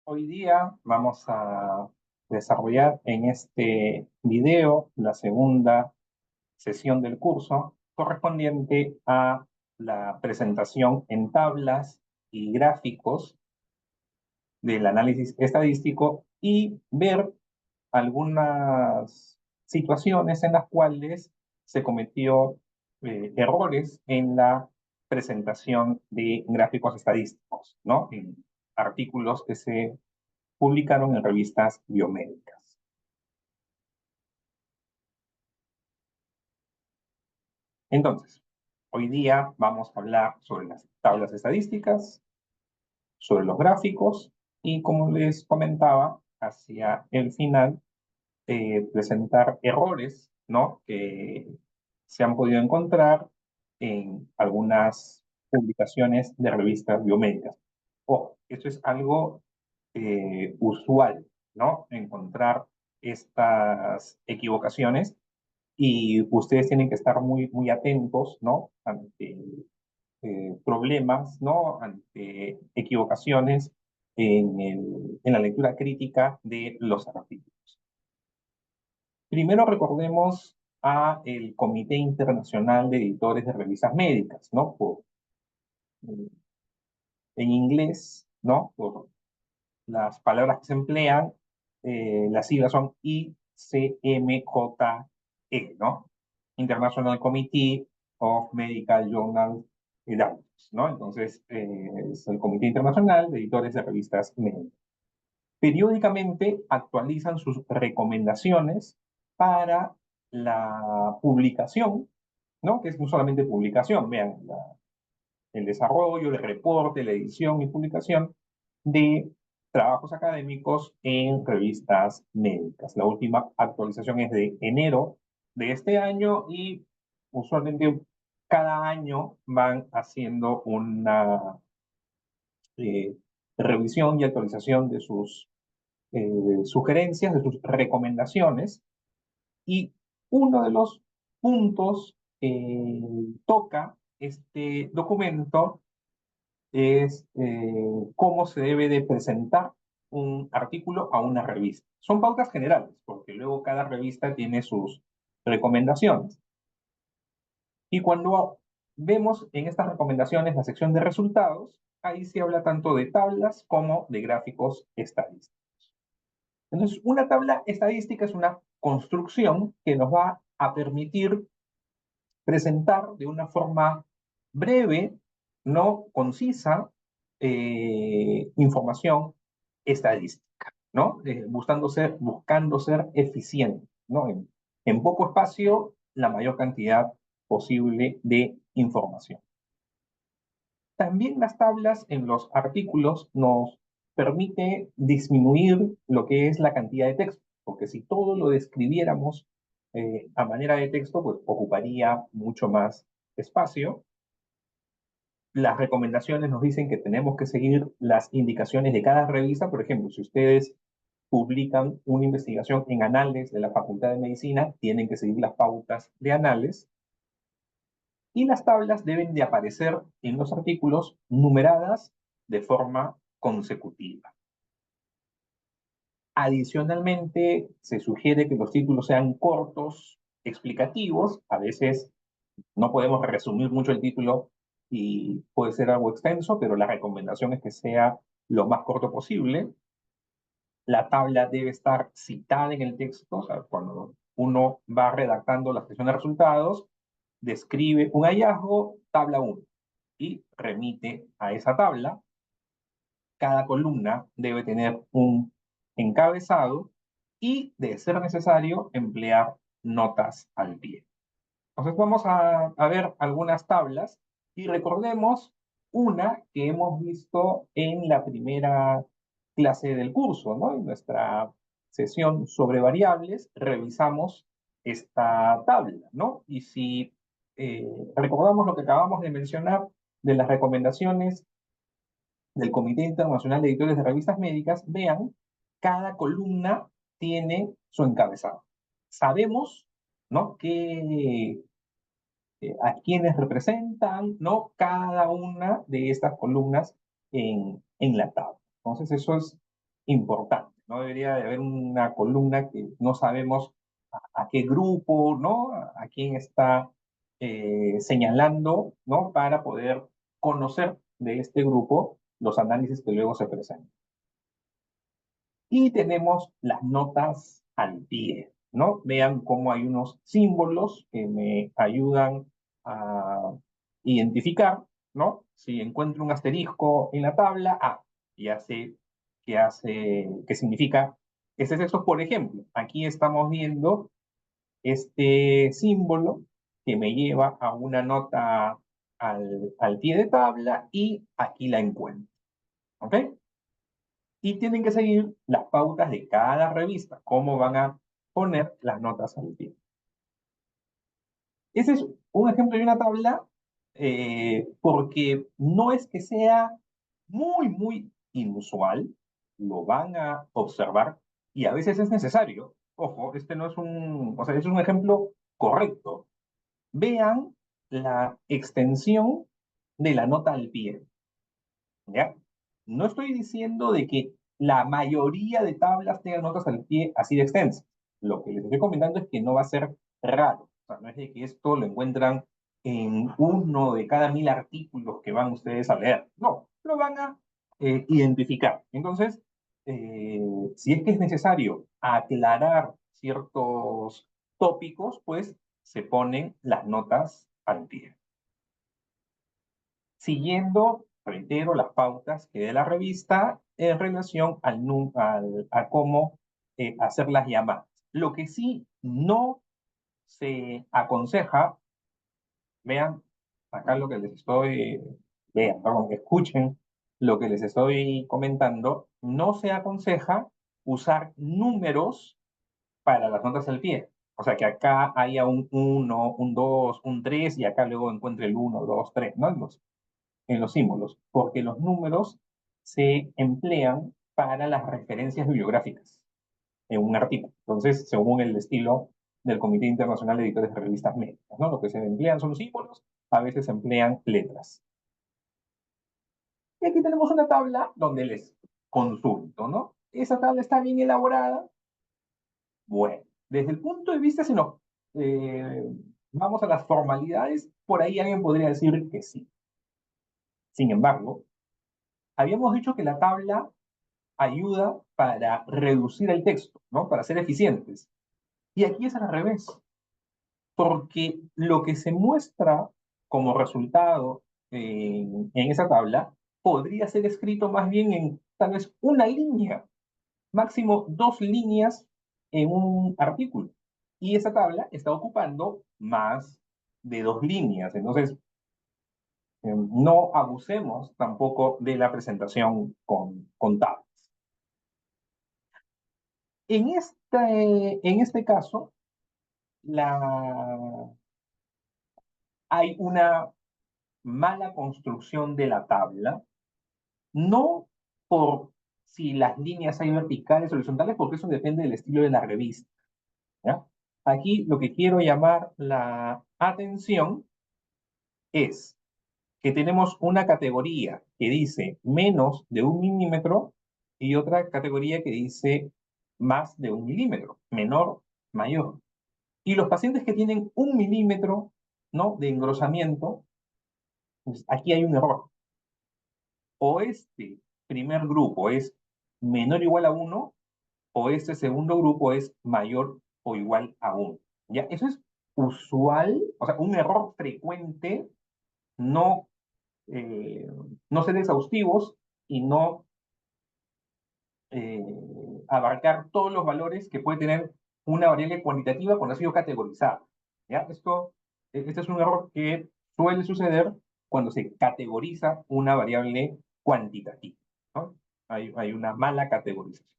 Hoy día vamos a desarrollar en este video la segunda sesión del curso correspondiente a la presentación en tablas y gráficos del análisis estadístico y ver algunas situaciones en las cuales se cometió errores en la presentación de gráficos estadísticos, ¿no? En artículos que se publicaron en revistas biomédicas. Entonces, hoy día vamos a hablar sobre las tablas estadísticas, sobre los gráficos y, como les comentaba, hacia el final, presentar errores, ¿no?, que se han podido encontrar en algunas publicaciones de revistas biomédicas. Ojo, esto es algo usual, ¿no? Encontrar estas equivocaciones y ustedes tienen que estar muy atentos, ¿no? Ante problemas, ¿no? Ante equivocaciones en la lectura crítica de los artículos. Primero recordemos a el Comité Internacional de Editores de Revistas Médicas, ¿no? Eh, en inglés, ¿no? Por las palabras que se emplean, las siglas son ICMJE, ¿no? International Committee of Medical Journal Editors, ¿no? Entonces, es el Comité Internacional de Editores de Revistas Médicas. Periódicamente actualizan sus recomendaciones para la publicación, ¿no? Que es no solamente publicación, vean, el desarrollo, el reporte, la edición y publicación de trabajos académicos en revistas médicas. La última actualización es de enero de este año y usualmente cada año van haciendo una eh, revisión y actualización de sus sugerencias, de sus recomendaciones, y uno de los puntos que toca este documento es cómo se debe de presentar un artículo a una revista. Son pautas generales, porque luego cada revista tiene sus recomendaciones. Y cuando vemos en estas recomendaciones la sección de resultados, ahí se habla tanto de tablas como de gráficos estadísticos. Entonces, una tabla estadística es una construcción que nos va a permitir presentar de una forma breve, no concisa, información estadística, ¿no? Buscando ser eficiente, ¿no? En poco espacio, la mayor cantidad posible de información. También las tablas en los artículos nos permite disminuir lo que es la cantidad de texto, porque si todo lo describiéramos a manera de texto, pues ocuparía mucho más espacio. Las recomendaciones nos dicen que tenemos que seguir las indicaciones de cada revista. Por ejemplo, si ustedes publican una investigación en Anales de la Facultad de Medicina, tienen que seguir las pautas de Anales. Y las tablas deben de aparecer en los artículos numeradas de forma consecutiva. Adicionalmente, se sugiere que los títulos sean cortos, explicativos. A veces no podemos resumir mucho el título y puede ser algo extenso, pero la recomendación es que sea lo más corto posible. La tabla debe estar citada en el texto, o sea, cuando uno va redactando la sección de resultados, describe un hallazgo, tabla 1, y remite a esa tabla. Cada columna debe tener un encabezado y, de ser necesario, emplear notas al pie. Entonces vamos a ver algunas tablas y recordemos una que hemos visto en la primera clase del curso, ¿no? En nuestra sesión sobre variables revisamos esta tabla, ¿no? Y si recordamos lo que acabamos de mencionar de las recomendaciones del Comité Internacional de Editores de Revistas Médicas, vean, cada columna tiene su encabezado. Sabemos, ¿no?, que a quienes representan, ¿no?, cada una de estas columnas en la tabla. Entonces, eso es importante. No debería de haber una columna que no sabemos a qué grupo, ¿no? A quién está señalando, ¿no? Para poder conocer de este grupo los análisis que luego se presentan. Y tenemos las notas al pie, ¿no? Vean cómo hay unos símbolos que me ayudan a identificar, ¿no? Si encuentro un asterisco en la tabla, ya sé qué significa ese texto. Por ejemplo, aquí estamos viendo este símbolo que me lleva a una nota al pie de tabla y aquí la encuentro, ¿ok? Y tienen que seguir las pautas de cada revista, cómo van a poner las notas al pie. Ese es un ejemplo de una tabla porque no es que sea muy inusual, lo van a observar y a veces es necesario. Ojo, este no es o sea, es un ejemplo correcto. Vean la extensión de la nota al pie. ¿Ya? No estoy diciendo de que la mayoría de tablas tengan notas al pie así de extensas. Lo que les estoy comentando es que no va a ser raro. O sea, no es de que esto lo encuentran en uno de cada 1000 artículos que van ustedes a leer. No, lo van a identificar. Entonces, si es que es necesario aclarar ciertos tópicos, pues se ponen las notas al pie siguiendo, reitero, las pautas que dé la revista en relación a cómo hacer las llamadas. Lo que sí no se aconseja, vean acá lo que les estoy, vean, perdón, escuchen lo que les estoy comentando, no se aconseja usar números para las notas al pie. O sea, que acá haya un 1, un 2, un 3 y acá luego encuentre el 1, 2, 3, ¿no? En los símbolos, porque los números se emplean para las referencias bibliográficas en un artículo. Entonces, según el estilo del Comité Internacional de Editores de Revistas Médicas, ¿no? Lo que se emplean son símbolos, a veces se emplean letras. Y aquí tenemos una tabla donde les consulto, ¿no? ¿Esa tabla está bien elaborada? Bueno, desde el punto de vista, si no, eh, vamos a las formalidades, por ahí alguien podría decir que sí. Sin embargo, habíamos dicho que la tabla ayuda para reducir el texto, ¿no? Para ser eficientes. Y aquí es al revés, porque lo que se muestra como resultado en esa tabla podría ser escrito más bien en tal vez una línea, máximo 2 líneas en un artículo. Y esa tabla está ocupando más de 2 líneas. Entonces, no abusemos tampoco de la presentación con tablas. En este caso, hay una mala construcción de la tabla, no por si las líneas hay verticales o horizontales, porque eso depende del estilo de la revista, ¿ya? Aquí lo que quiero llamar la atención es que tenemos una categoría que dice menos de 1 milímetro y otra categoría que dice más de 1 milímetro, menor, mayor. Y los pacientes que tienen 1 milímetro, ¿no? de engrosamiento, pues aquí hay un error. O este primer grupo es menor o igual a 1, o este segundo grupo es mayor o igual a 1. ¿Ya? Eso es usual, o sea, un error frecuente, no, eh, no ser exhaustivos y no abarcar todos los valores que puede tener una variable cuantitativa cuando ha sido categorizada. ¿Ya? Este es un error que suele suceder cuando se categoriza una variable cuantitativa, ¿no? Hay una mala categorización.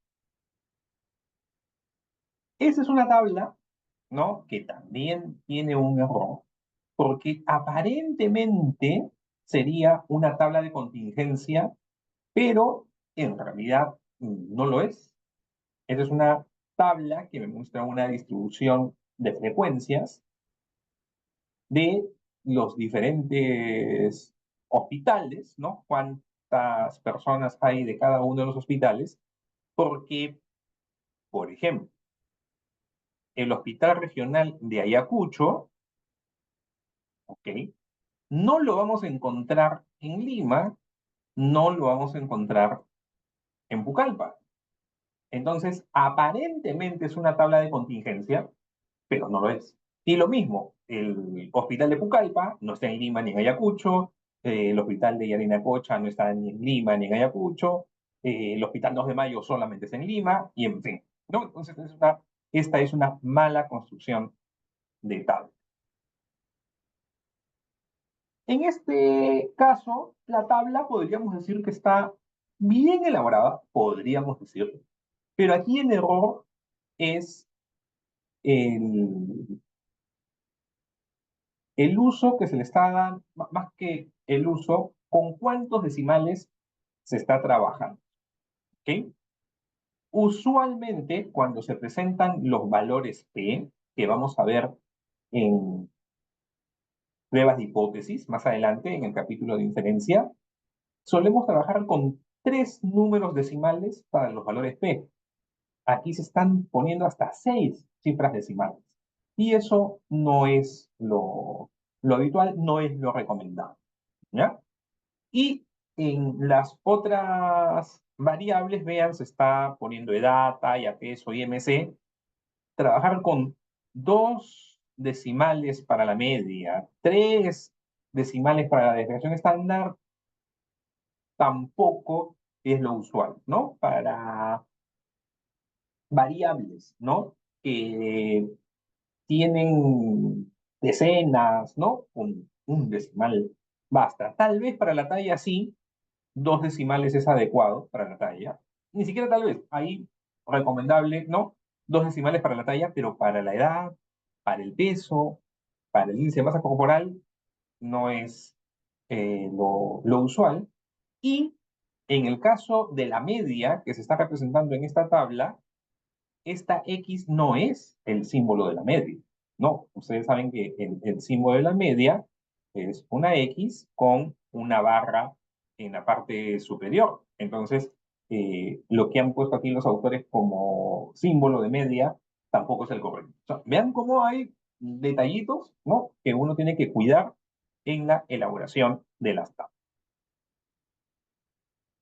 Esa es una tabla, ¿no? Que también tiene un error, porque aparentemente sería una tabla de contingencia, pero en realidad no lo es. Esa es una tabla que me muestra una distribución de frecuencias de los diferentes hospitales, ¿no? Cuántas personas hay de cada uno de los hospitales Porque, por ejemplo, el Hospital Regional de Ayacucho, ¿ok? No lo vamos a encontrar en Lima, no lo vamos a encontrar en Pucallpa. Entonces, aparentemente es una tabla de contingencia, pero no lo es. Y lo mismo, el hospital de Pucallpa no está en Lima ni en Ayacucho, el hospital de Yarinacocha no está ni en Lima ni en Ayacucho, el hospital 2 de Mayo solamente es en Lima, y en fin, ¿no? Entonces, esta es una mala construcción de tabla. En este caso, la tabla podríamos decir que está bien elaborada, podríamos decir, pero aquí el error es el, el uso que se le está dando, más que el uso, con cuántos decimales se está trabajando. ¿Ok? Usualmente, cuando se presentan los valores P, que vamos a ver en pruebas de hipótesis más adelante en el capítulo de inferencia, solemos trabajar con 3 números decimales para los valores P. Aquí se están poniendo hasta 6 cifras decimales. Y eso no es lo habitual, no es lo recomendable. ¿Ya? Y en las otras variables, vean, se está poniendo edad, talla, peso y MC. Trabajar con 2 decimales para la media, 3 decimales para la desviación estándar, tampoco es lo usual, ¿no? Para variables, ¿no? Que tienen decenas, ¿no? Un decimal basta. Tal vez para la talla sí, 2 decimales es adecuado para la talla. Ni siquiera tal vez, ahí recomendable, ¿no? 2 decimales para la talla, pero para la edad, para el peso, para el índice de masa corporal, no es lo usual. Y en el caso de la media que se está representando en esta tabla, esta X no es el símbolo de la media. No, ustedes saben que el símbolo de la media es una X con una barra en la parte superior. Entonces, lo que han puesto aquí los autores como símbolo de media tampoco es el correcto. O sea, vean cómo hay detallitos, ¿no? Que uno tiene que cuidar en la elaboración de las tablas.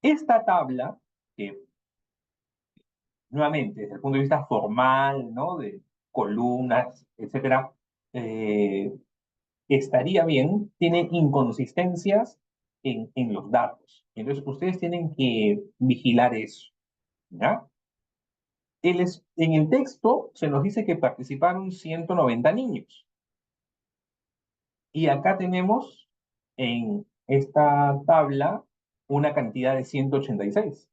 Esta tabla, que nuevamente, desde el punto de vista formal, ¿no? De columnas, etcétera, eh, estaría bien, tiene inconsistencias en los datos. Entonces, ustedes tienen que vigilar eso, ¿ya? En el texto se nos dice que participaron 190 niños. Y acá tenemos en esta tabla una cantidad de 186.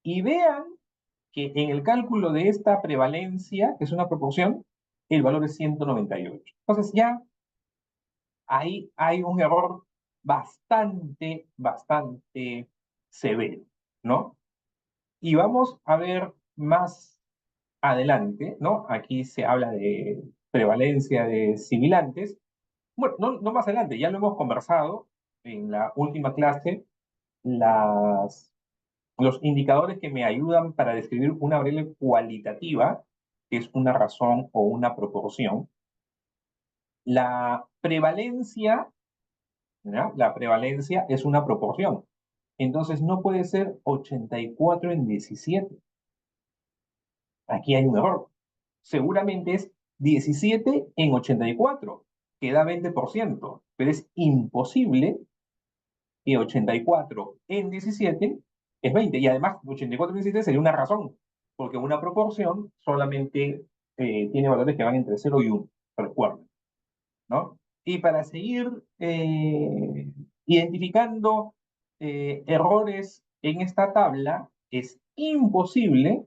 Y vean que en el cálculo de esta prevalencia, que es una proporción, el valor es 198. Entonces ya ahí hay un error bastante severo, ¿no? Y vamos a ver más adelante, ¿no? Aquí se habla de prevalencia de sibilantes. Bueno, no más adelante, ya lo hemos conversado en la última clase, las los indicadores que me ayudan para describir una variable cualitativa, que es una razón o una proporción. La prevalencia, ¿no? La prevalencia es una proporción. Entonces no puede ser 84 en 17. Aquí hay un error. Seguramente es 17 en 84, que da 20%, pero es imposible que 84 en 17 es 20. Y además, 84 en 17 sería una razón, porque una proporción solamente tiene valores que van entre 0 y 1, recuerden, ¿no? Y para seguir identificando errores en esta tabla, es imposible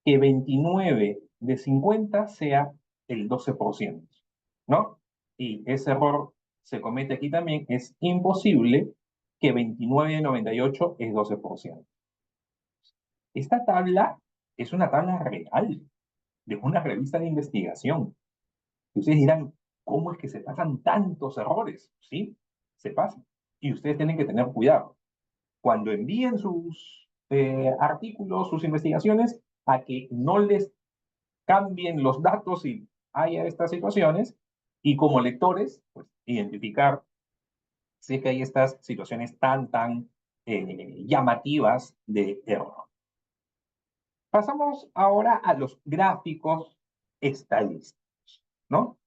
que 29 de 50 sea el 12%, ¿no? Y ese error se comete aquí también, es imposible que 29 de 98 es 12%. Esta tabla es una tabla real de una revista de investigación. Y ustedes dirán, ¿cómo es que se pasan tantos errores? Sí, se pasan. Y ustedes tienen que tener cuidado. Cuando envíen artículos, sus investigaciones, a que no les cambien los datos y haya estas situaciones, y como lectores, pues identificar si es que hay estas situaciones tan llamativas de error. Pasamos ahora a los gráficos estadísticos, ¿no?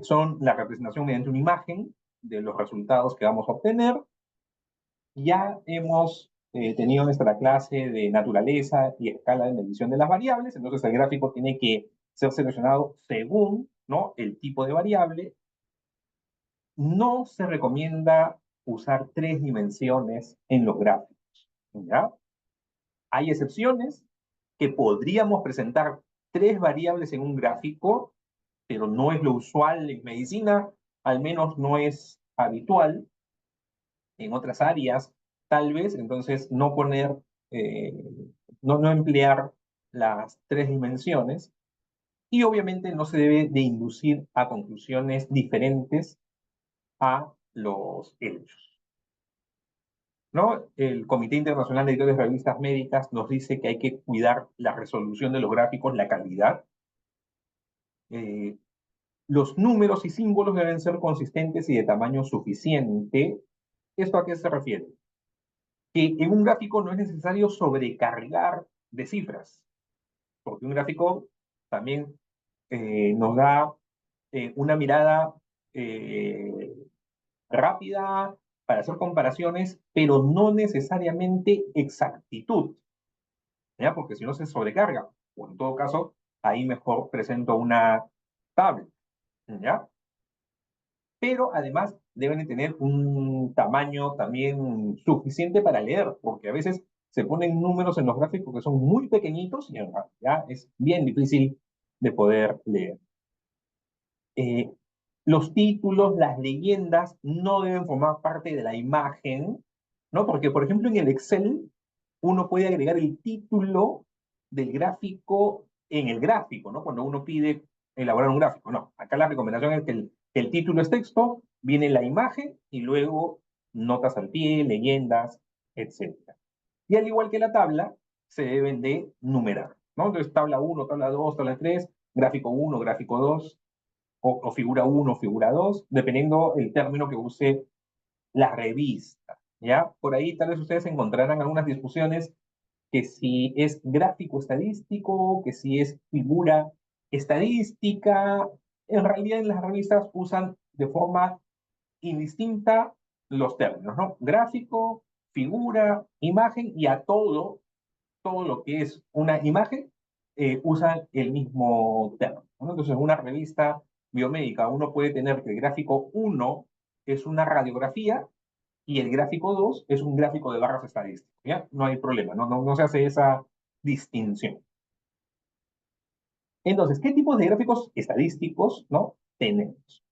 Son la representación mediante una imagen de los resultados que vamos a obtener. Ya hemos tenido nuestra clase de naturaleza y escala de medición de las variables, entonces el gráfico tiene que ser seleccionado según, ¿no?, el tipo de variable. No se recomienda usar 3 dimensiones en los gráficos, ¿ya? Hay excepciones que podríamos presentar 3 variables en un gráfico, pero no es lo usual en medicina, al menos no es habitual. En otras áreas, tal vez, entonces no poner, eh, no emplear las 3 dimensiones, y obviamente no se debe de inducir a conclusiones diferentes a los hechos, ¿no? El Comité Internacional de Editores de Revistas Médicas nos dice que hay que cuidar la resolución de los gráficos, la calidad. Eh, los números y símbolos deben ser consistentes y de tamaño suficiente. ¿Esto a qué se refiere? Que en un gráfico no es necesario sobrecargar de cifras, porque un gráfico también nos da una mirada eh, rápida para hacer comparaciones, pero no necesariamente exactitud, ¿ya? Porque si no se sobrecarga, o en todo caso, ahí mejor presento una tabla, ¿ya? Pero además deben de tener un tamaño también suficiente para leer, porque a veces se ponen números en los gráficos que son muy pequeñitos y en realidad es bien difícil de poder leer. Eh, los títulos, las leyendas no deben formar parte de la imagen, ¿no? Porque, por ejemplo, en el Excel uno puede agregar el título del gráfico en el gráfico, ¿no? Cuando uno pide elaborar un gráfico, no. Acá la recomendación es que el título es texto, viene la imagen y luego notas al pie, leyendas, etcétera. Y al igual que la tabla, se deben de numerar, ¿no? Entonces, tabla 1, tabla 2, tabla 3, gráfico 1, gráfico 2, o figura 1, figura 2, dependiendo el término que use la revista, ¿ya? Por ahí tal vez ustedes encontrarán algunas discusiones que si es gráfico estadístico, que si es figura estadística. En realidad en las revistas usan de forma indistinta los términos, ¿no? Gráfico, figura, imagen, y a todo lo que es una imagen, usan el mismo término, ¿no? Entonces, en una revista biomédica uno puede tener que el gráfico 1 es una radiografía y el gráfico 2 es un gráfico de barras estadísticas, ¿ya? No hay problema, no se hace esa distinción. Entonces, ¿qué tipos de gráficos estadísticos, ¿no?, tenemos?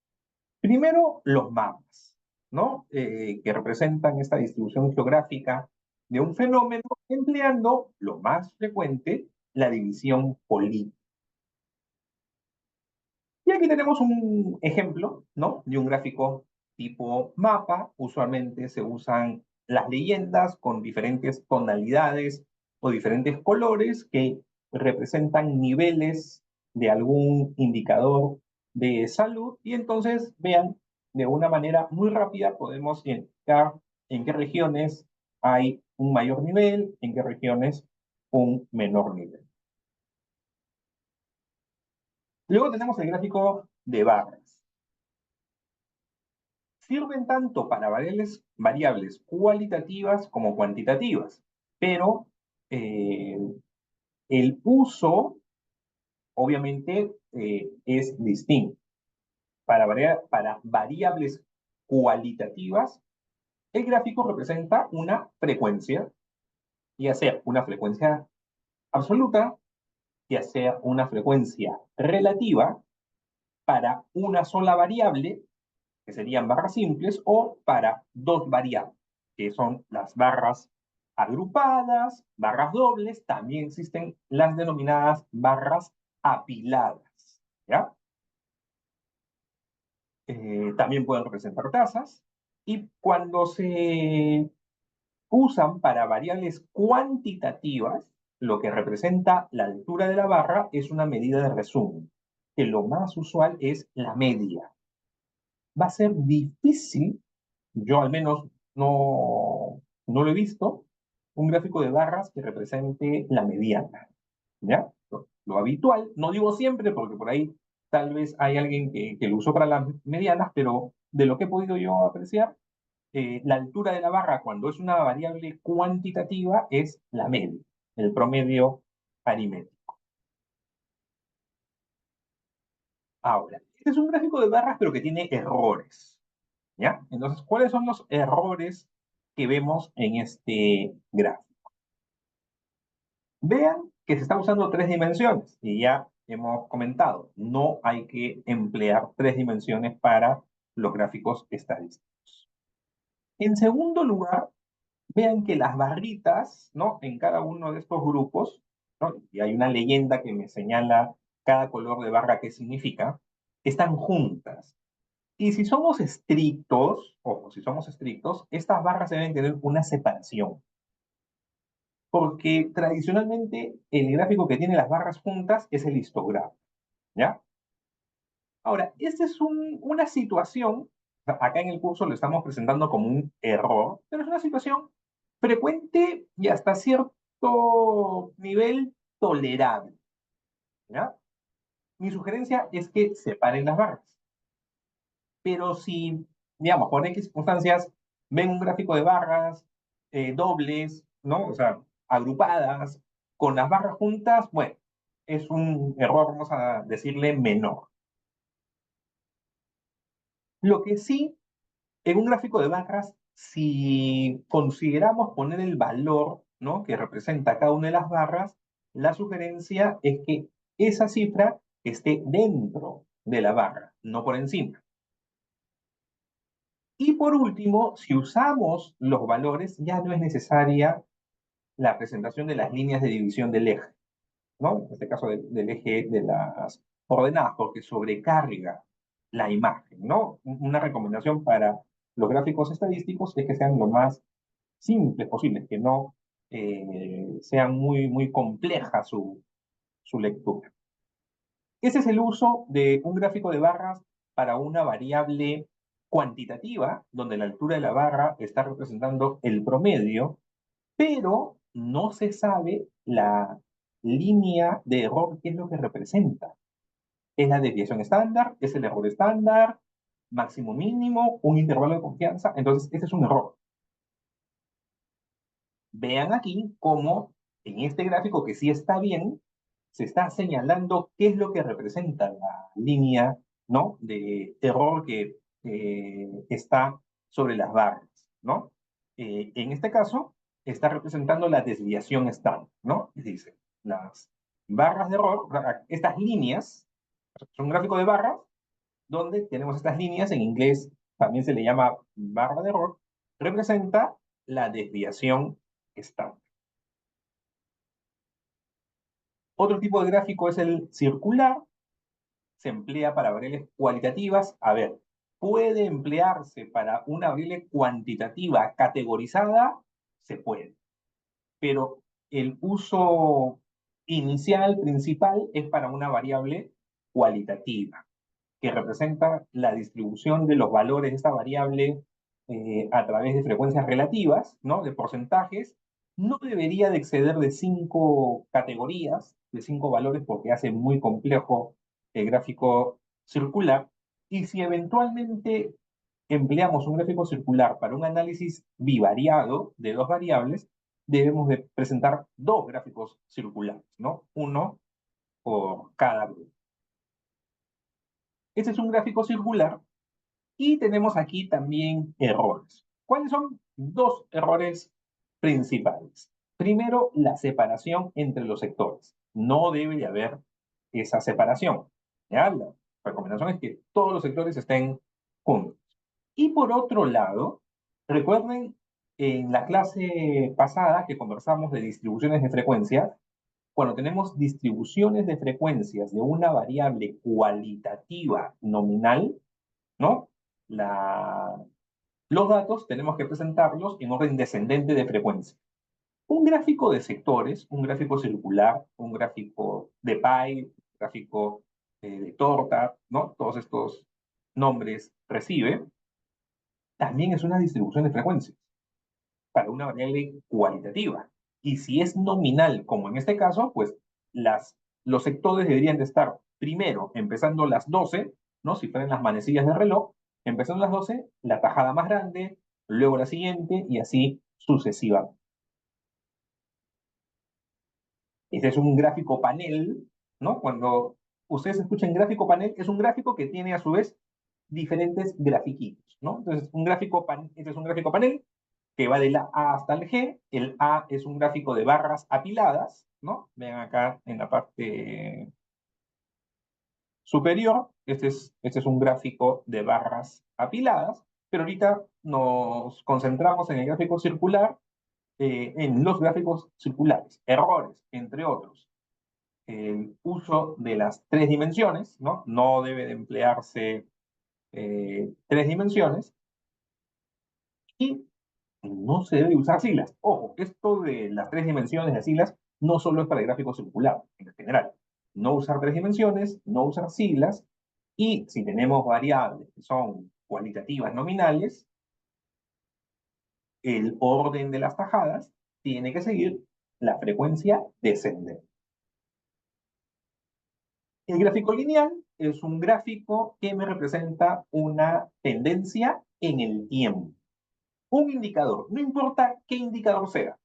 Primero, los mapas, ¿no? Que representan esta distribución geográfica de un fenómeno, empleando lo más frecuente, la división política. Y aquí tenemos un ejemplo, ¿no?, de un gráfico tipo mapa. Usualmente se usan las leyendas con diferentes tonalidades o diferentes colores que representan niveles de algún indicador de salud. Y entonces, vean, de una manera muy rápida podemos identificar en qué regiones hay un mayor nivel, en qué regiones un menor nivel. Luego tenemos el gráfico de barras. Sirven tanto para variables cualitativas como cuantitativas, pero eh, el uso obviamente es distinto. Para variables cualitativas, el gráfico representa una frecuencia, ya sea una frecuencia absoluta, ya sea una frecuencia relativa para una sola variable, que serían barras simples, o para dos variables, que son las barras agrupadas, barras dobles. También existen las denominadas barras apiladas, ¿ya? También pueden representar tasas, y cuando se usan para variables cuantitativas, lo que representa la altura de la barra es una medida de resumen, que lo más usual es la media. Va a ser difícil, yo al menos no lo he visto, un gráfico de barras que represente la mediana, ¿ya? Lo habitual, no digo siempre, porque por ahí tal vez hay alguien que lo usó para las medianas, pero de lo que he podido yo apreciar, la altura de la barra cuando es una variable cuantitativa es la media, el promedio aritmético. Ahora, este es un gráfico de barras, pero que tiene errores, ¿ya? Entonces, ¿cuáles son los errores que vemos en este gráfico? Vean que se está usando tres dimensiones y ya hemos comentado, no hay que emplear tres dimensiones para los gráficos estadísticos. En segundo lugar, vean que las barritas, ¿no? En cada uno de estos grupos, ¿no? Y hay una leyenda que me señala cada color de barra qué significa, están juntas. Y si somos estrictos, ojo, si somos estrictos, estas barras deben tener una separación. Porque tradicionalmente el gráfico que tiene las barras juntas es el histograma, ¿ya? Ahora, esta es una situación, acá en el curso lo estamos presentando como un error, pero es una situación frecuente y hasta cierto nivel tolerable, ¿ya? Mi sugerencia es que separen las barras, pero si, digamos, por X circunstancias ven un gráfico de barras dobles, ¿no? O sea, agrupadas, con las barras juntas, bueno, es un error, vamos a decirle, menor. Lo que sí, en un gráfico de barras, si consideramos poner el valor, ¿no? Que representa cada una de las barras, la sugerencia es que esa cifra esté dentro de la barra, no por encima. Y por último, si usamos los valores, ya no es necesaria la presentación de las líneas de división del eje, ¿no? En este caso del eje de las coordenadas, porque sobrecarga la imagen, ¿no? Una recomendación para los gráficos estadísticos es que sean lo más simples posibles, que no sean muy compleja su lectura. Ese es el uso de un gráfico de barras para una variable cuantitativa, donde la altura de la barra está representando el promedio, pero no se sabe la línea de error, qué es lo que representa. ¿Es la desviación estándar? ¿Es el error estándar? ¿Máximo mínimo? ¿Un intervalo de confianza? Entonces, ese es un error. Vean aquí cómo en este gráfico que sí está bien, se está señalando qué es lo que representa la línea, ¿no? De error que está sobre las barras, ¿no? En este caso, está representando la desviación estándar, ¿no? Dice, las barras de error, estas líneas, es un gráfico de barras, donde tenemos estas líneas, en inglés también se le llama barra de error, representa la desviación estándar. Otro tipo de gráfico es el circular, se emplea para variables cualitativas. A ver, ¿puede emplearse para una variable cuantitativa categorizada? Se puede, pero el uso inicial, principal, es para una variable cualitativa, que representa la distribución de los valores de esta variable a través de frecuencias relativas, ¿no? De porcentajes, no debería de exceder de 5 categorías, de 5 valores, porque hace muy complejo el gráfico circular. Y si eventualmente empleamos un gráfico circular para un análisis bivariado de dos variables, debemos de presentar dos gráficos circulares, ¿no? Uno por cada grupo. Este es un gráfico circular y tenemos aquí también errores. ¿Cuáles son dos errores principales? Primero, la separación entre los sectores. No debe de haber esa separación. ¿Ya? La recomendación es que todos los sectores estén juntos. Y por otro lado, recuerden en la clase pasada que conversamos de distribuciones de frecuencias, cuando tenemos distribuciones de frecuencias de una variable cualitativa nominal, ¿no? La Los datos tenemos que presentarlos en orden descendente de frecuencia. Un gráfico de sectores, un gráfico circular, un gráfico de pie, un gráfico de torta, ¿no? Todos estos nombres recibe, también es una distribución de frecuencias para una variable cualitativa. Y si es nominal, como en este caso, pues los sectores deberían de estar primero empezando las 12, ¿no? Si fueran las manecillas del reloj, empezando las 12, la tajada más grande, luego la siguiente y así sucesivamente. Este es un gráfico panel, ¿no? Cuando ustedes escuchan gráfico panel, es un gráfico que tiene a su vez diferentes grafiquitos, ¿no? Entonces, este es un gráfico panel que va de la A hasta el G. El A es un gráfico de barras apiladas, ¿no? Vean acá en la parte superior, este es un gráfico de barras apiladas, pero ahorita nos concentramos en el gráfico circular, en los gráficos circulares, errores, entre otros. El uso de las tres dimensiones, ¿no? No debe de emplearse tres dimensiones y no se debe usar siglas. Ojo, esto de las tres dimensiones de siglas no solo es para el gráfico circular, en general. No usar tres dimensiones, no usar siglas, y si tenemos variables que son cualitativas nominales, el orden de las tajadas tiene que seguir la frecuencia descendente. El gráfico lineal es un gráfico que me representa una tendencia en el tiempo. Un indicador, no importa qué indicador sea,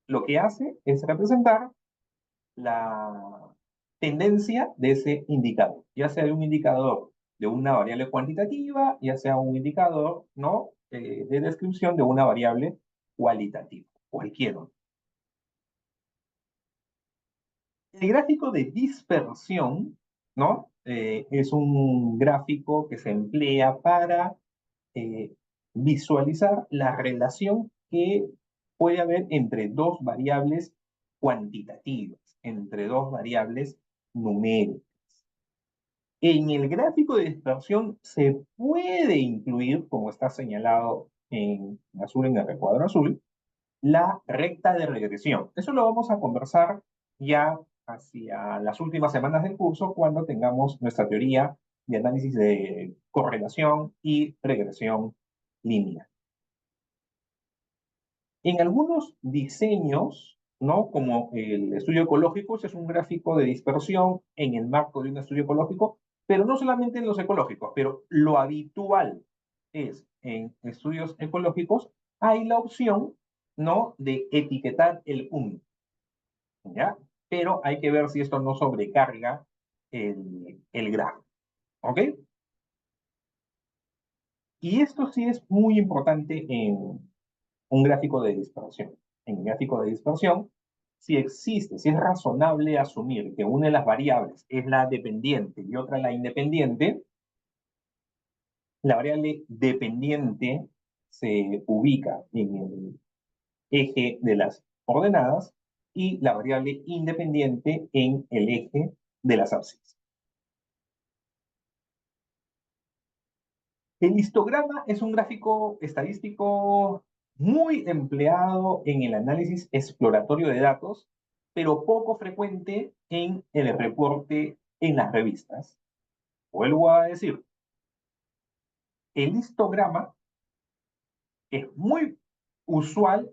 lo que hace es representar la tendencia de ese indicador, ya sea de un indicador de una variable cuantitativa, ya sea un indicador, ¿no? De descripción de una variable cualitativa, cualquiera. El gráfico de dispersión, ¿no? Es un gráfico que se emplea para eh, visualizar la relación que puede haber entre dos variables cuantitativas, entre dos variables numéricas. En el gráfico de dispersión se puede incluir, como está señalado en azul en el recuadro azul, la recta de regresión. Eso lo vamos a conversar ya hacia las últimas semanas del curso cuando tengamos nuestra teoría de análisis de correlación y regresión lineal. En algunos diseños, ¿no? Como el estudio ecológico, ese es un gráfico de dispersión en el marco de un estudio ecológico, pero no solamente en los ecológicos, pero lo habitual es en estudios ecológicos, hay la opción, ¿no? De etiquetar el punto, ¿ya? Pero hay que ver si esto no sobrecarga el gráfico, ¿ok? Y esto sí es muy importante en un gráfico de dispersión. En el gráfico de dispersión, si es razonable asumir que una de las variables es la dependiente y otra la independiente, la variable dependiente se ubica en el eje de las ordenadas y la variable independiente en el eje de las abscisas. El histograma es un gráfico estadístico muy empleado en el análisis exploratorio de datos, pero poco frecuente en el reporte en las revistas. Vuelvo a decir, el histograma es muy usual,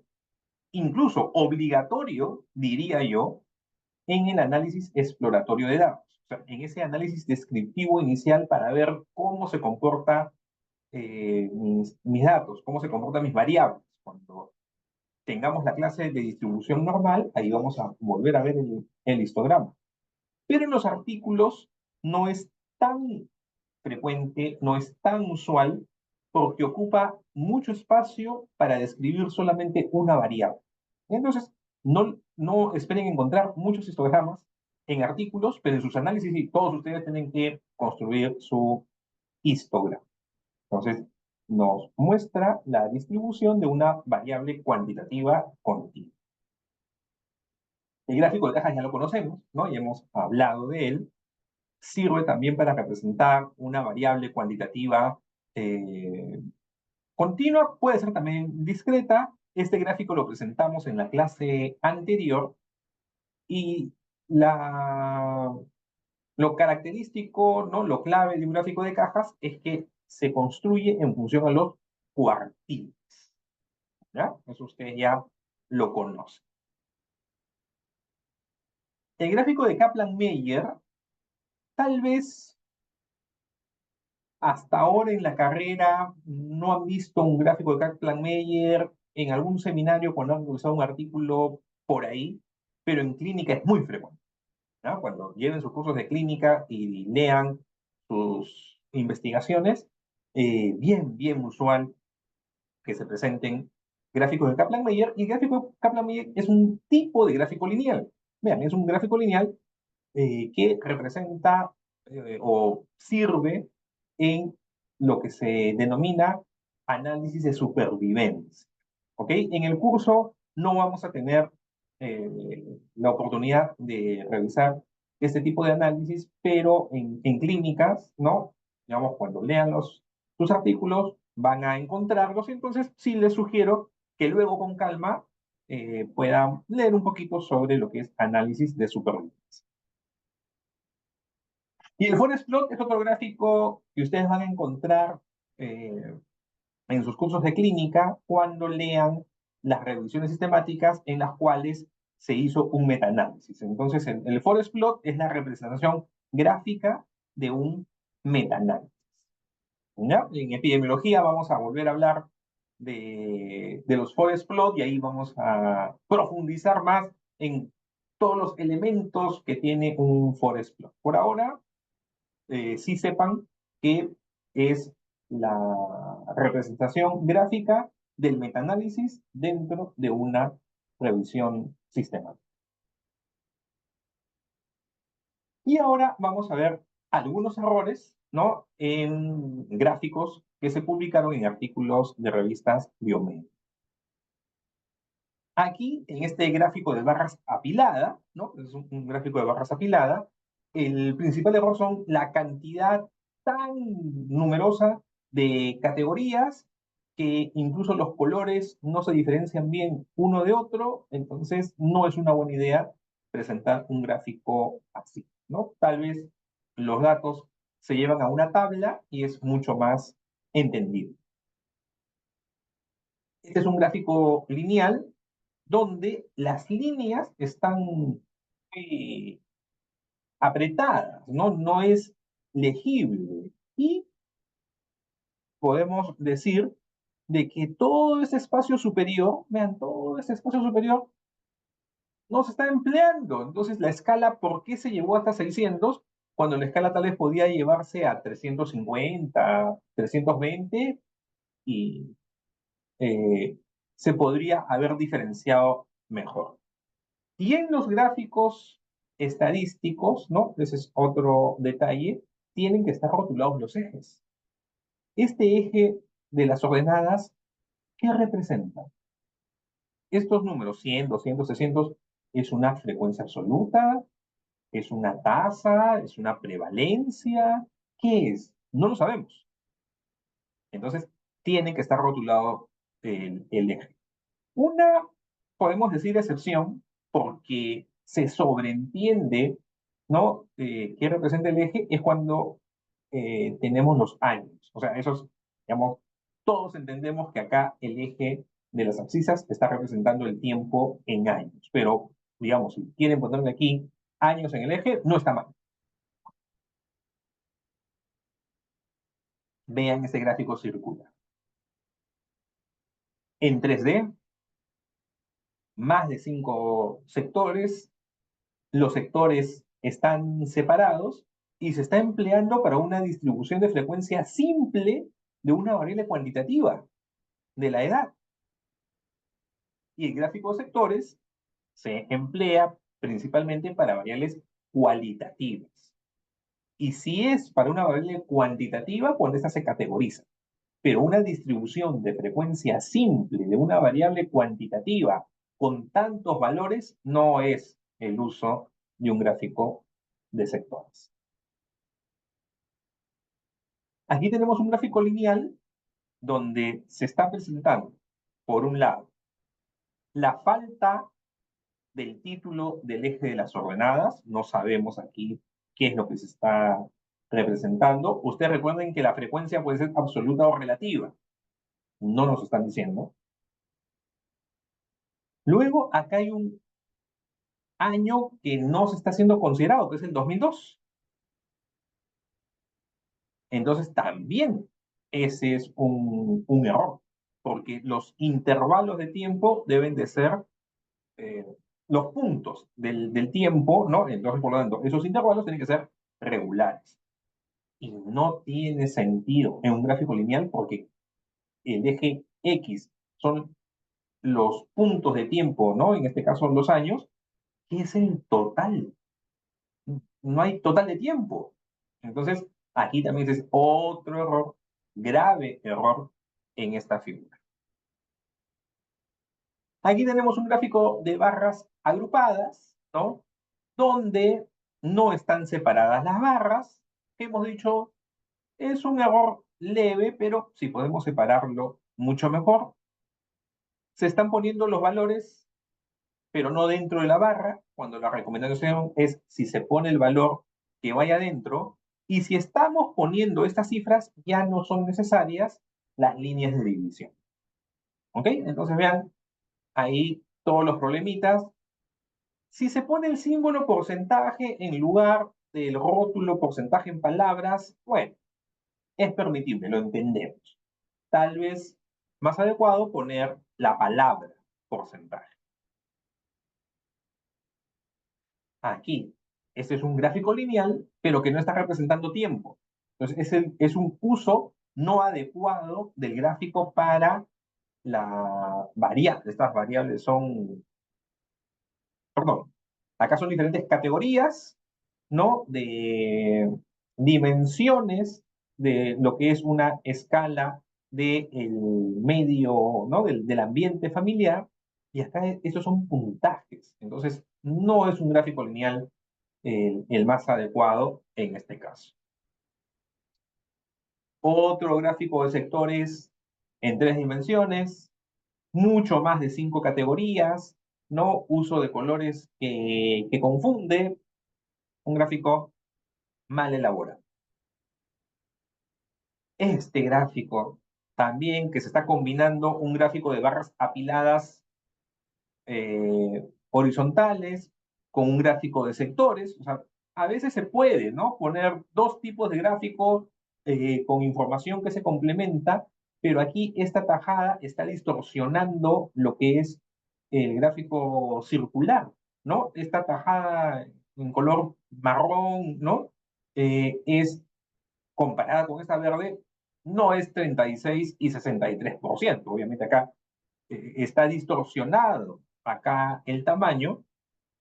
incluso obligatorio, diría yo, en el análisis exploratorio de datos. O sea, en ese análisis descriptivo inicial para ver cómo se comporta mis datos, cómo se comportan mis variables. Cuando tengamos la clase de distribución normal, ahí vamos a volver a ver el histograma. Pero en los artículos no es tan frecuente, no es tan usual, porque ocupa mucho espacio para describir solamente una variable. Entonces, no esperen encontrar muchos histogramas en artículos, pero en sus análisis todos ustedes tienen que construir su histograma. Entonces, nos muestra la distribución de una variable cuantitativa continua. El gráfico de cajas ya lo conocemos, ¿no? Ya hemos hablado de él. Sirve también para representar una variable cuantitativa continua, puede ser también discreta. Este gráfico lo presentamos en la clase anterior y la, lo característico, ¿no? Lo clave de un gráfico de cajas es que se construye en función a los cuartiles, ¿ya? Eso usted ya lo conoce. El gráfico de Kaplan-Meier, tal vez hasta ahora en la carrera no han visto un gráfico de Kaplan-Meier en algún seminario cuando han usado un artículo por ahí, pero en clínica es muy frecuente, ¿no? Cuando lleven sus cursos de clínica y lean sus investigaciones, bien usual que se presenten gráficos de Kaplan-Meier, y el gráfico de Kaplan-Meier es un tipo de gráfico lineal. Vean, es un gráfico lineal que representa o sirve en lo que se denomina análisis de supervivencia. ¿Ok? En el curso no vamos a tener la oportunidad de realizar este tipo de análisis, pero en clínicas, ¿no? Digamos, cuando lean sus artículos, van a encontrarlos, y entonces sí les sugiero que luego con calma puedan leer un poquito sobre lo que es análisis de supervivencia. Y el forest plot es otro gráfico que ustedes van a encontrar eh, en sus cursos de clínica cuando lean las revisiones sistemáticas en las cuales se hizo un metaanálisis. Entonces, el forest plot es la representación gráfica de un metaanálisis. ¿Ya? En epidemiología vamos a volver a hablar de los forest plot, y ahí vamos a profundizar más en todos los elementos que tiene un forest plot. Por ahora, sí sepan que es la representación gráfica del metaanálisis dentro de una revisión sistemática. Y ahora vamos a ver algunos errores, ¿no? En gráficos que se publicaron en artículos de revistas biomédicas. Aquí, en este gráfico de barras apilada, ¿no? Es un gráfico de barras apilada. El principal error son la cantidad tan numerosa de categorías que incluso los colores no se diferencian bien uno de otro, entonces no es una buena idea presentar un gráfico así, ¿no? Tal vez los datos se llevan a una tabla y es mucho más entendible. Este es un gráfico lineal donde las líneas están muy apretadas, ¿no? No es legible. Y podemos decir de que todo ese espacio superior, vean, todo ese espacio superior no se está empleando. Entonces, la escala, ¿por qué se llevó hasta 600 cuando la escala tal vez podía llevarse a 350, 320, y se podría haber diferenciado mejor? Y en los gráficos estadísticos, ¿no? Ese es otro detalle, tienen que estar rotulados los ejes. Este eje de las ordenadas, ¿qué representa? Estos números, 100, 200, 600, ¿es una frecuencia absoluta? ¿Es una tasa? ¿Es una prevalencia? ¿Qué es? No lo sabemos. Entonces, tiene que estar rotulado el eje. Una, podemos decir excepción, porque se sobreentiende, ¿no? ¿Qué representa el eje? Es cuando tenemos los años. O sea, esos, digamos, todos entendemos que acá el eje de las abscisas está representando el tiempo en años. Pero, digamos, si quieren ponerle aquí años en el eje, no está mal. Vean ese gráfico circular. En 3D, más de 5 sectores. Los sectores están separados y se está empleando para una distribución de frecuencia simple de una variable cuantitativa de la edad. Y el gráfico de sectores se emplea principalmente para variables cualitativas. Y si es para una variable cuantitativa, pues esta se categoriza. Pero una distribución de frecuencia simple de una variable cuantitativa con tantos valores no es el uso de un gráfico de sectores. Aquí tenemos un gráfico lineal donde se está presentando, por un lado, la falta del título del eje de las ordenadas, no sabemos aquí qué es lo que se está representando. Ustedes recuerden que la frecuencia puede ser absoluta o relativa, no nos están diciendo. Luego, acá hay un año que no se está siendo considerado, que es el 2002. Entonces, también ese es un error, porque los intervalos de tiempo deben de ser eh, los puntos del tiempo, ¿no? Entonces, por lo tanto, esos intervalos tienen que ser regulares. Y no tiene sentido en un gráfico lineal porque el eje X son los puntos de tiempo, ¿no? En este caso, los años, que es el total. No hay total de tiempo. Entonces, aquí también es otro error, grave error en esta figura. Aquí tenemos un gráfico de barras agrupadas, ¿no? Donde no están separadas las barras. Hemos dicho, es un error leve, pero si podemos separarlo mucho mejor. Se están poniendo los valores, pero no dentro de la barra, cuando la recomendación es si se pone el valor que vaya dentro, y si estamos poniendo estas cifras, ya no son necesarias las líneas de división. ¿Ok? Entonces vean ahí todos los problemitas. Si se pone el símbolo porcentaje en lugar del rótulo porcentaje en palabras, bueno, es permitible, lo entendemos. Tal vez más adecuado poner la palabra porcentaje. Aquí, este es un gráfico lineal, pero que no está representando tiempo. Entonces, es un uso no adecuado del gráfico para la variable. Estas variables son, perdón, acá son diferentes categorías, ¿no? De dimensiones de lo que es una escala del medio, ¿no? Del ambiente familiar. Y acá estos son puntajes. Entonces, no es un gráfico lineal el más adecuado en este caso. Otro gráfico de sectores en 3 dimensiones, mucho más de 5 categorías, no uso de colores que confunde, un gráfico mal elaborado. Este gráfico también que se está combinando un gráfico de barras apiladas horizontales con un gráfico de sectores. O sea, a veces se puede, ¿no? Poner dos tipos de gráfico con información que se complementa, pero aquí esta tajada está distorsionando lo que es el gráfico circular, ¿no? Esta tajada en color marrón, ¿no? Es comparada con esta verde, no es 36 y 63%. Obviamente acá está distorsionado acá el tamaño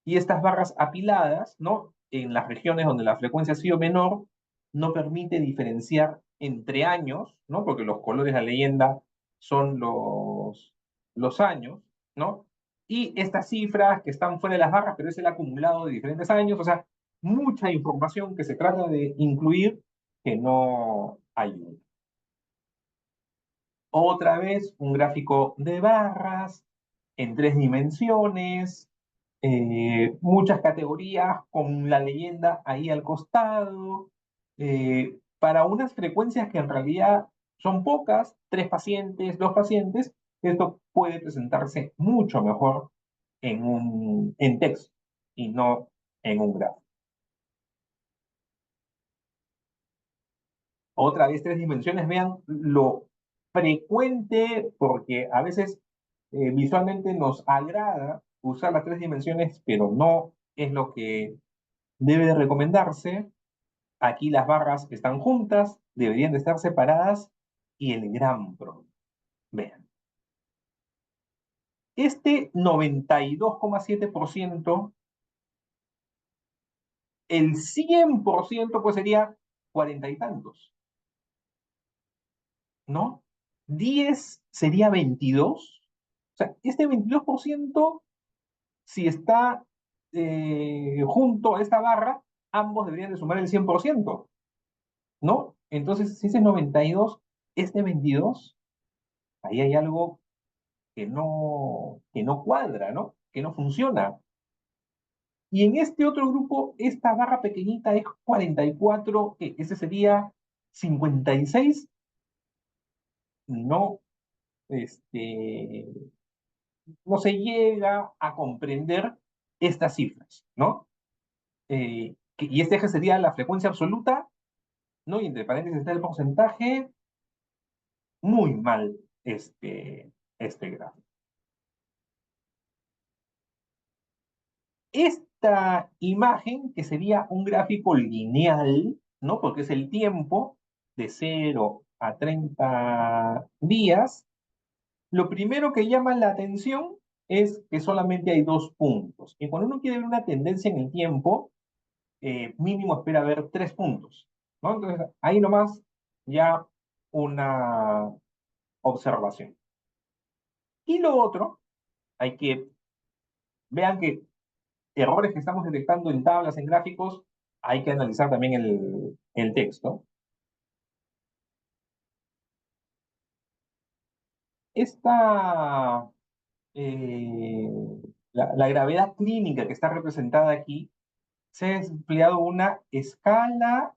y estas barras apiladas, ¿no? En las regiones donde la frecuencia ha sido menor, no permite diferenciar entre años, ¿no? Porque los colores de la leyenda son los años, ¿no? Y estas cifras que están fuera de las barras, pero es el acumulado de diferentes años, o sea, mucha información que se trata de incluir que no ayuda. Otra vez un gráfico de barras en 3 dimensiones, muchas categorías con la leyenda ahí al costado, para unas frecuencias que en realidad son pocas, 3 pacientes, 2 pacientes, esto puede presentarse mucho mejor en texto y no en un gráfico. Otra vez 3 dimensiones, vean lo frecuente, porque a veces visualmente nos agrada usar las 3 dimensiones, pero no es lo que debe de recomendarse. Aquí las barras están juntas, deberían de estar separadas, y el gran problema. Vean, este 92,7%, el 100% pues sería 40 y tantos, ¿no? 10 sería 22. O sea, este 22%, si está junto a esta barra, ambos deberían de sumar el 100%, ¿no? Entonces, si ese es 92, este 22, ahí hay algo que no cuadra, ¿no? Que no funciona. Y en este otro grupo, esta barra pequeñita es 44, que ese sería 56, no, este, no se llega a comprender estas cifras, ¿no? Y este eje sería la frecuencia absoluta, ¿no? Y entre paréntesis está el porcentaje, muy mal este gráfico. Esta imagen, que sería un gráfico lineal, ¿no? Porque es el tiempo de 0 a 30 días, lo primero que llama la atención es que solamente hay 2 puntos. Y cuando uno quiere ver una tendencia en el tiempo, mínimo espera ver 3 puntos, ¿no? Entonces, ahí nomás ya una observación. Y lo otro, hay que, vean que errores que estamos detectando en tablas, en gráficos, hay que analizar también el texto. Esta, eh, la gravedad clínica que está representada aquí, se ha empleado una escala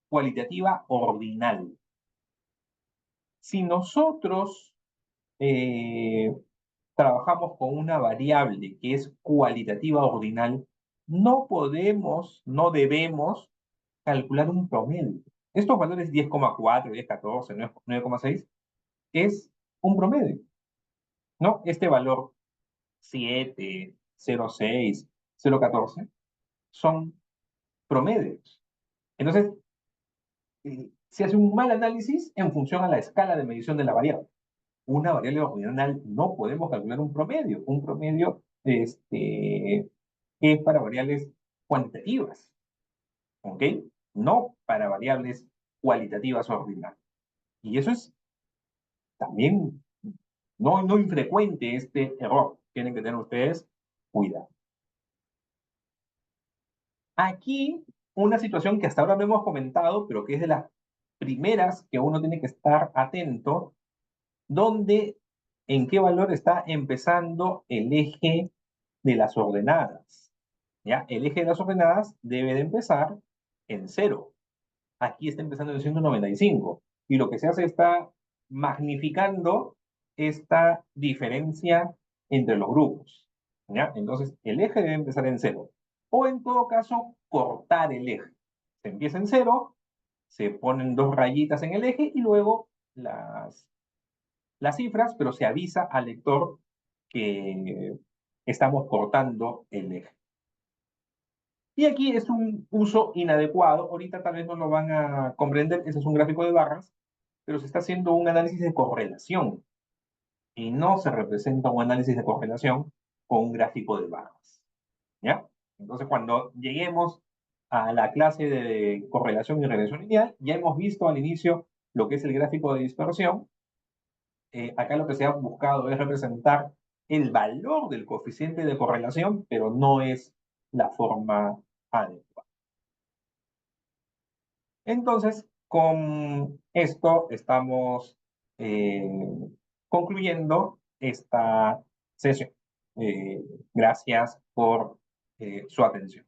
cualitativa ordinal. Si nosotros eh, trabajamos con una variable que es cualitativa ordinal, no podemos, no debemos calcular un promedio. Estos valores 10,4, 10,14, 9,6 es un promedio, ¿no? Este valor 7, 0,6, 0,14 son promedios. Entonces, se hace un mal análisis en función a la escala de medición de la variable. Una variable ordinal no podemos calcular un promedio. Un promedio es para variables cuantitativas, ¿ok? No para variables cualitativas ordinales. Y eso es también no infrecuente este error. Tienen que tener ustedes cuidado. Aquí, una situación que hasta ahora no hemos comentado, pero que es de las primeras que uno tiene que estar atento, donde en qué valor está empezando el eje de las ordenadas. ¿Ya? El eje de las ordenadas debe de empezar en 0. Aquí está empezando en 195. Y lo que se hace está magnificando esta diferencia entre los grupos. ¿Ya? Entonces, el eje debe empezar en 0. O en todo caso, cortar el eje. Se empieza en 0, se ponen 2 rayitas en el eje y luego las cifras, pero se avisa al lector que estamos cortando el eje. Y aquí es un uso inadecuado. Ahorita tal vez no lo van a comprender. Ese es un gráfico de barras, pero se está haciendo un análisis de correlación y no se representa un análisis de correlación con un gráfico de barras. ¿Ya? Entonces, cuando lleguemos a la clase de correlación y regresión lineal, ya hemos visto al inicio lo que es el gráfico de dispersión. Acá lo que se ha buscado es representar el valor del coeficiente de correlación, pero no es la forma adecuada. Entonces, con esto estamos eh, concluyendo esta sesión. Gracias por su atención.